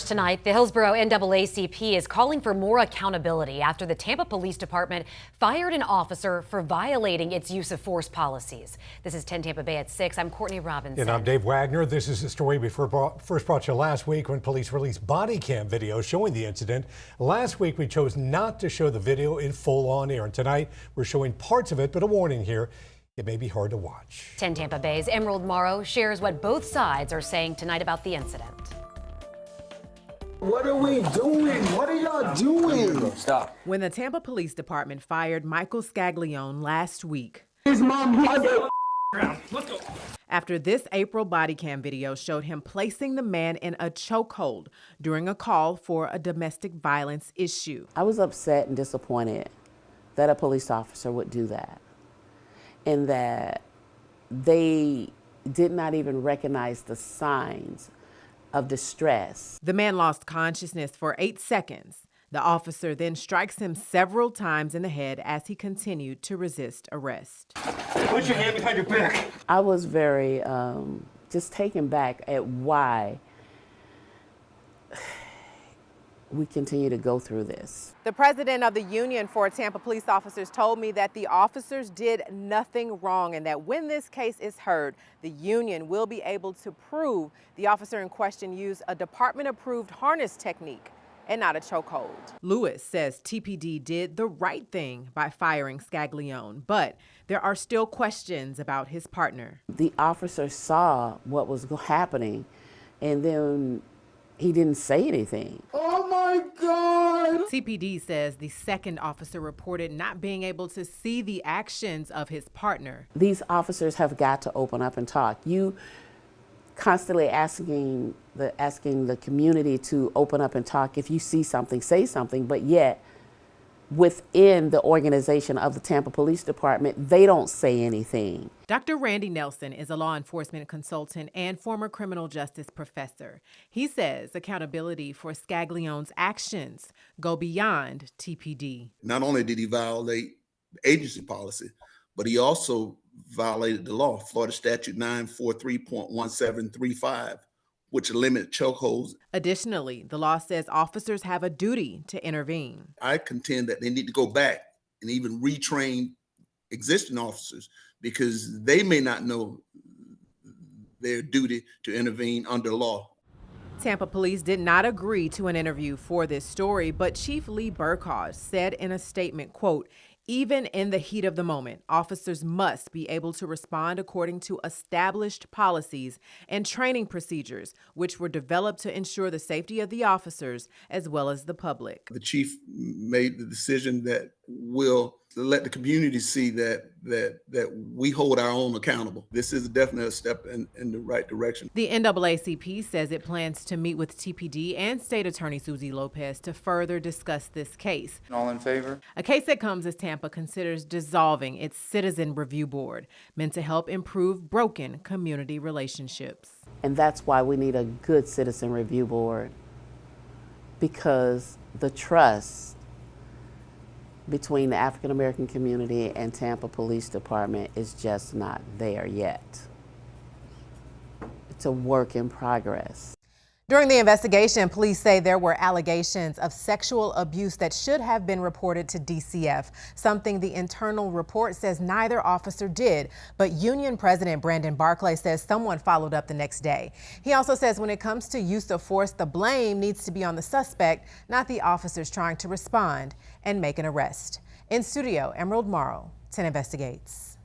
tonight, the Hillsborough NAACP is calling for more accountability after the Tampa Police Department fired an officer for violating its use of force policies. This is 10 Tampa Bay at 6. I'm Courtney Robinson. And I'm Dave Wagner. This is a story we first brought you last week when police released body cam video showing the incident. Last week, we chose not to show the video in full on air. And tonight, we're showing parts of it, but a warning here. It may be hard to watch. 10 Tampa Bay's Emerald Morrow shares what both sides are saying tonight about the incident. What are we doing? What are y'all doing? Stop. When the Tampa Police Department fired Michael Scaglione last week, It's my mother. after this April body cam video showed him placing the man in a chokehold during a call for a domestic violence issue. I was upset and disappointed that a police officer would do that, and that they did not even recognize the signs of distress. The man lost consciousness for 8 seconds. The officer then strikes him several times in the head as he continued to resist arrest. Put your hand behind your back. I was very just taken back at why we continue to go through this. The president of the union for Tampa police officers told me that the officers did nothing wrong and that when this case is heard, the union will be able to prove the officer in question used a department-approved harness technique and not a chokehold. Lewis says TPD did the right thing by firing Scaglione, but there are still questions about his partner. The officer saw what was happening, and then he didn't say anything. Oh my God! TPD says the second officer reported not being able to see the actions of his partner. These officers have got to open up and talk. You constantly asking the community to open up and talk. If you see something, say something, but yet within the organization of the Tampa Police Department, they don't say anything. Dr. Randy Nelson is a law enforcement consultant and former criminal justice professor. He says accountability for Scaglione's actions go beyond TPD. Not only did he violate agency policy, but he also violated the law, Florida Statute 943.1735, which limits chokeholds. Additionally, the law says officers have a duty to intervene. I contend that they need to go back and even retrain existing officers because they may not know their duty to intervene under law. Tampa Police did not agree to an interview for this story, but Chief Lee Burkhardt said in a statement, quote, "Even in the heat of the moment, officers must be able to respond according to established policies and training procedures, which were developed to ensure the safety of the officers as well as the public." The chief made the decision that will let the community see that we hold our own accountable. This is definitely a step in the right direction. The NAACP says it plans to meet with TPD and State Attorney Susie Lopez to further discuss this case. All in favor? A case that comes as Tampa considers dissolving its Citizen Review Board, meant to help improve broken community relationships. And that's why we need a good citizen review board, because the trust between the African American community and Tampa Police Department is just not there yet. It's a work in progress. During the investigation, police say there were allegations of sexual abuse that should have been reported to DCF, something the internal report says neither officer did. But Union President Brandon Barclay says someone followed up the next day. He also says when it comes to use of force, the blame needs to be on the suspect, not the officers trying to respond and make an arrest. In studio, Emerald Morrow, 10 Investigates.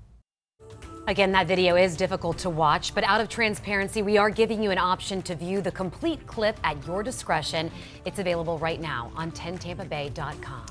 Again, that video is difficult to watch, but out of transparency, we are giving you an option to view the complete clip at your discretion. It's available right now on 10tampabay.com.